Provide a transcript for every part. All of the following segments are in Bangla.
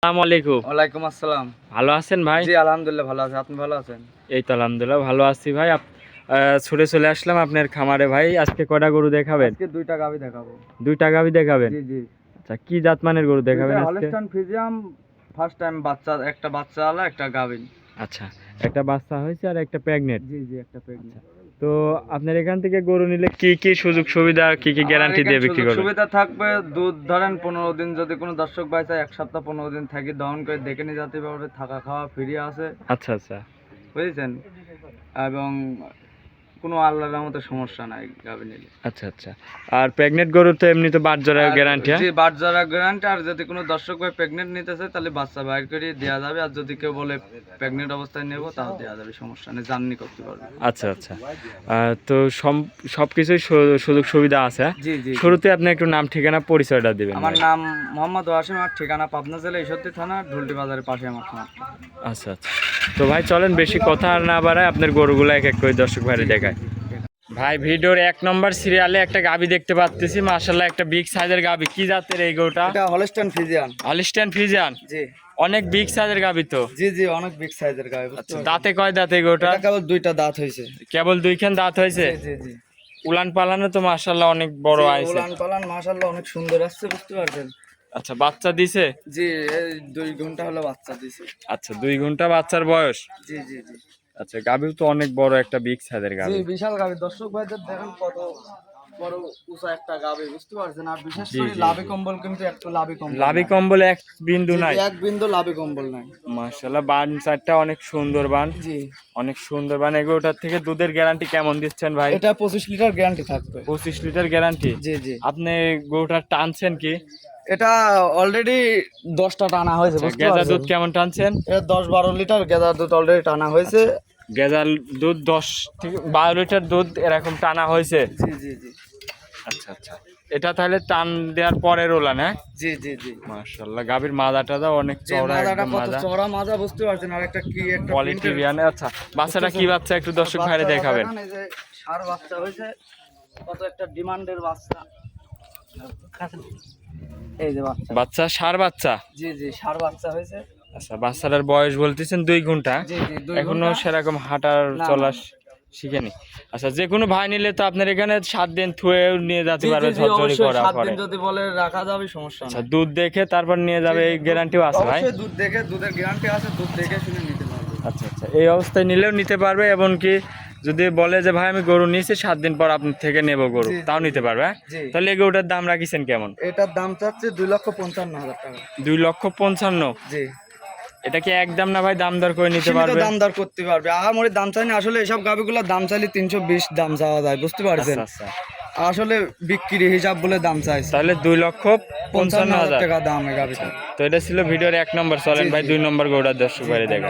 আসসালামু আলাইকুম। ওয়ালাইকুম আসসালাম। ভালো আছেন ভাই? জি আলহামদুলিল্লাহ ভালো আছি। আপনি ভালো আছেন? এই তো আলহামদুলিল্লাহ ভালো আছি ভাই। ছুটে চলে আসলাম আপনার খামারে ভাই। আজকে কয়টা গরু দেখাবেন? আজকে দুইটা গাভী দেখাবো। দুইটা গাভী দেখাবেন? জি জি। আচ্ছা, কি জাতমানের গরু দেখাবেন আজকে? হলস্টাইন ফ্রিজিয়ান, ফার্স্ট টাইম বাচ্চা, একটা বাচ্চা আলা একটা গাভী। আচ্ছা, একটা বাচ্চা হয়েছে আর একটা প্রেগনেন্ট। জি জি, একটা প্রেগন্যান্ট। তো আপনার এখান থেকে গরু নিলে কি কি সুযোগ সুবিধা, কি কি গ্যারান্টি দিয়ে বিক্রি করবেন? সুবিধা থাকবে, দুধ ধরেন 15 দিন, যদি কোনো দর্শক ভাই চায় 1 সপ্তাহ 15 দিন থাকি দহন করে দেখে নিয়ে যেতে পারবে। থাকা খাওয়া ফ্রি আছে, আচ্ছা আচ্ছা বুঝেছেন? এবং কোনো আল্লাহর রহমতে সমস্যা নাই গাভী নিলে। আচ্ছা আচ্ছা। আর প্রেগনেন্ট গরু তো এমনি তো বাট জোড়ার গ্যারান্টি? জি, বাট জোড়া গ্যারান্টি। আর যদি কোনো দর্শক ভাই প্রেগনেন্ট নিতে চায় তাহলে বাচ্চা বাইর করে দেওয়া যাবে। আর যদি কেউ বলে প্রেগনেন্ট অবস্থায় নেব তাও দেওয়া যাবে, সমস্যা নেই, জার্নি করতে পারবে। আচ্ছা আচ্ছা। তো সবকিছুই সুযোগ সুবিধা আছে। জি জি। শুরুতে আপনি একটু নাম ঠিকানা পরিচয়টা দিবেন। আমার নাম মোহাম্মদ ওয়াসিম, আর ঠিকানা পাবনা জেলা ঈশ্বরদী থানা ঢুলটি বাজারের পাশে আমার খামার। আচ্ছা আচ্ছা। তো ভাই চলেন বেশি কথা আর না বাড়ায় আপনার গরুগুলো এক এক করে দর্শক ভাইরে দেখায়। ভাই ভিডিওর 1 নম্বর সিরিয়ালে একটা গাবি দেখতে পাচ্ছি, মাশাআল্লাহ একটা বিগ সাইজের গাবি। কি জাতের এই গরুটা? এটা হলস্টাইন ফ্রিজিয়ান। Holstein Friesian? জি। অনেক বিগ সাইজের গাবি তো। জি জি, অনেক বিগ সাইজের গাবি। আচ্ছা, দাঁতে কয় দাঁত এই গরুটা? এটা কেবল দুইটা দাঁত হইছে। কেবল দুইখান দাঁত হয়েছে? জি জি জি। উলান পালানো তো মাশাআল্লাহ অনেক বড় আইছে। উলান পালান মাশাআল্লাহ অনেক সুন্দর আসছে, বুঝতে পারছেন? আচ্ছা, বাচ্চা দিছে? জি, এই 2 ঘন্টা হলো বাচ্চা দিছে। আচ্ছা, 2 ঘন্টা বাচ্চার বয়স? জি জি জি। আচ্ছা, গাবিও তো অনেক বড় একটা বিগ সাইজের গাবি। জি, বিশাল গাবি। দর্শক ভাইদের দেখেন কত বড় উঁচা একটা গাবি, বুঝতে পারছেন? আর বিশেষ জি, করে জি, লাভি জি। কম্বল কিন্তু একটু লাভি কম্বল লাভি নাই। কম্বল এক বিন্দু জি, নাই? এক বিন্দু লাভি কম্বল নাই। মাশাআল্লাহ, বান চারটা অনেক সুন্দর বান। জি। অনেক সুন্দর বান। এগুলোটার থেকে দুধের গ্যারান্টি কেমন দিচ্ছেন ভাই? এটা 25 লিটার গ্যারান্টি থাকবে। 25 লিটার গ্যারান্টি? জি জি। আপনি গরুটা টানছেন কি? এটা অলরেডি 10টা টানা হয়েছে, বুঝতে গেজা পারছেন? দুধ কেমন টানছেন? এটা 10-12 লিটার গেদার দুধ অলরেডি টানা হয়েছে। গেজাল দুধ 10 থেকে 12 লিটার দুধ এরকম টানা হয়েছে? জি জি জি। আচ্ছা আচ্ছা। এটা তাহলে টান দেওয়ার পরে রোলান? হ্যাঁ, জি জি জি। মাশাআল্লাহ। গাভীর মাজাটা দাও অনেক যে চওড়া, মাজাটা একদম কত মাজা চওড়া মাজা, বুঝতে পারছেন? আর একটা কি একটা কোয়ালিটি বিয়ানে। আচ্ছা, বাচ্চাটা কি বাচ্চা একটু দর্শক ভাইরে দেখাবেন? এই যে ষাঁড় বাচ্চা হয়েছে, কত একটা ডিমান্ডের বাচ্চা। এই যে বাচ্চা। বাচ্চা ষাঁড় বাচ্চা? জি জি, ষাঁড় বাচ্চা হয়েছে। আচ্ছা, বাচ্চাটার বয়স বলতেছেন 2 ঘন্টা? জি জি, 2 এখনো ঘন্টা। সেরকম হাঁটার না, চলা না। শিখেনি? আচ্ছা, যে কোনো ভাই নিলে তো আপনার এখানে 7 দিন থুয়ে নিয়ে যেতে জি পারবে জি জি, ঝরঝরি অবশ্যই করা 7 পরে? দিন যদি বলে রাখা যাবে, সমস্যা আচ্ছা, নাই। দুধ দেখে তারপর নিয়ে যাবে, এই গ্যারান্টিও আছে ভাই? অবশ্যই দুধ দেখে, দুধের গ্যারান্টি আছে, দুধ দেখে শুনে নিতে পারবে। আচ্ছা আচ্ছা, এই অবস্থায় নিলেও নিতে পারবে, এমনকি যদি বলে যে ভাই আমি গরু নিয়েছি 7 দিন পর আপনার থেকে নেব গরু, জি, তাও জি, নিতে পারবে? হ্যাঁ? জি। তাহলে এই গরুটার দাম রাখিছেন কেমন? এটার দাম চাচ্ছে 2,55,000 টাকা। 2,55,000? জি। এটা কি একদম না ভাই, দাম দর করে নিতে সীমিত পারবে? দাম দর করতে পারবে। আহামরি দাম চাই না, আসলে এসব গাভিগুলোর দাম চাইলে 320 দাম চাওয়া যায়, বুঝতে পারছেন? আচ্ছা আচ্ছা। আসলে বিক্রি হিসাব বলে দাম চাইছে। তাহলে 2,55,000 টাকা দাম এই গাভিটা। তো এটা ছিল ভিডিওর 1 নম্বর। চলেন জি, ভাই জি। 2 নম্বর গরুটার দর্শক ভাইরে দেখা।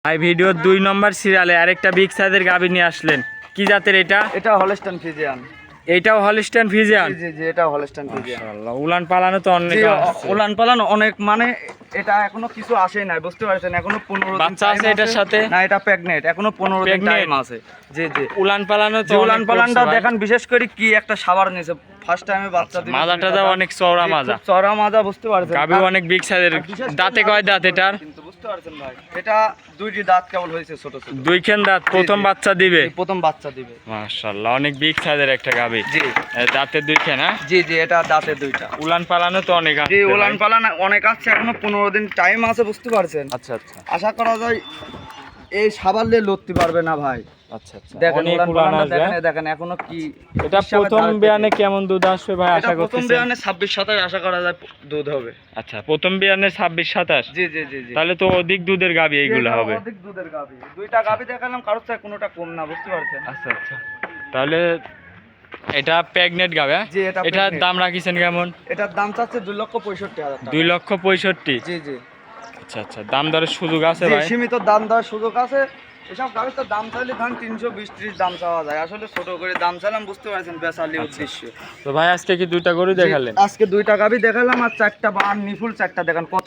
ভাই ভিডিওর 2 নম্বর সিরিয়ালে আরেকটা বিগ সাইজের গাভী নিয়ে আসলেন। কি জাতের এটা? এটা হলস্টাইন ফ্রিজিয়ান। এইটাও হলস্টাইন ফ্রিজিয়ান? জি জি জি, এটা হলস্টাইন ফ্রিজিয়ান। মাশাআল্লাহ, উলান পালানো তো অনেক জি, আছে। উলান পালান অনেক, মানে এটা এখনো কিছু আসেই নাই, বুঝতে পারছেন? এখনো 15 দিন বাচ্চা আছে time এটার সাথে? না, এটা প্রেগনেন্ট, এখনো 15 দিন Pregnant? টাইম আছে। জি জি। উলান পালানো তো উলান অনেক পালানটা করছে ভাই। দেখেন, বিশেষ করে কি একটা সাবার নিয়েছে, ফার্স্ট টাইমে বাচ্চা দিল। মাজাটা দাও অনেক চওড়া মাজা। চড়া মাজা, বুঝতে পারছেন? গাভীও অনেক বিগ সাইজের। দাঁতে কয় দাঁত এটার? কিন্তু বুঝতে পারছেন ভাই, এটা 2টি দাঁত কেবল হয়েছে, ছোট ছোট। 2খান দাঁত, প্রথম জি। বাচ্চা দিবে? এই প্রথম বাচ্চা দিবে। মাশাআল্লাহ, অনেক বিগ সাইজের একটা গাভী। জি দাঁতে 2খান? হ্যাঁ, জি জি, এটা দাঁতে 2টা। উলান পালানো তো অনেক আছে জি, ভাই। উলান পালান অনেক আছে, এখনো 15 দিন টাইম আছে, বুঝতে পারছেন? আচ্ছা আচ্ছা আশা করা যায় এই সাবারলে লড়তে পারবে না ভাই। আচ্ছা আচ্ছা। দেখেন অনেক উলান উলান পালানটা আসবে। দেখেন, দেখেন এখনো কি। এটা হিসাবে প্রথম দাঁড়াতে বিয়ানে নেই। কেমন দুধ আসবে ভাই এটা আশা প্রথম করতেছেন? বিয়ানে 26-27 আশা করা যায় দুধ হবে। আচ্ছা, প্রথম বিয়ানে 26-27? জি জি জি জি। তাহলে তো অধিক দুধের গাভী এইগুলো হবে। অধিক দুধের গাভী। 2টা গাভী দেখালাম, কারোর থেকে কোনোটা কম না, বুঝতে পারছেন? আচ্ছা আচ্ছা। তাহলে এটা প্রেগনেন্ট গাভী? হ্যাঁ? জি, এটা এটার pregnant। দাম রাখিছেন কেমন? এটার দাম চাচ্ছে 2,65,000 টাকা। 2,65,000? জি জি আচ্ছা আচ্ছা, দাম দরের সুযোগ আছে জি, ভাই? সীমিত দাম দেওয়ার সুযোগ আছে। এসব গাড়ির তো দাম চাইলে ধরেন 320-30 দাম চাওয়া যায়, আসলে ছোট করে দাম চাইলাম, বুঝতে পারছেন, বেচালি উদ্দেশ্য। তো ভাই আজকে কি 2টা গরু দেখালেন? আজকে 2টা গাভী দেখালাম, আর 4টা বান নিফুল 4টা দেখেন, কত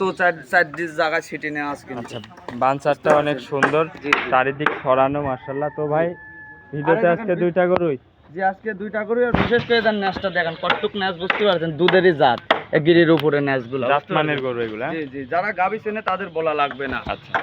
4 জায়গায় ছিটি নেওয়া আজকে। আচ্ছা, বানচারটা অনেক সুন্দর, জি, জি। চারিদিক ছড়ানো মাশাআল্লাহ। তো ভাই ভিডিওতে আরে আজকে দেখেন, 2টা গরুই? যে আজকে 2টা গরু, আর বিশেষ করে দেন ন্যাসটা দেখেন, কতটুক ন্যাস, বুঝতে পারছেন? দুধেরই জাত। গিরির উপরে ন্যাচগুলো জাতমানের গরু এগুলা। জি জি, যারা গাভী চেনে তাদের বলা লাগবে না। আচ্ছা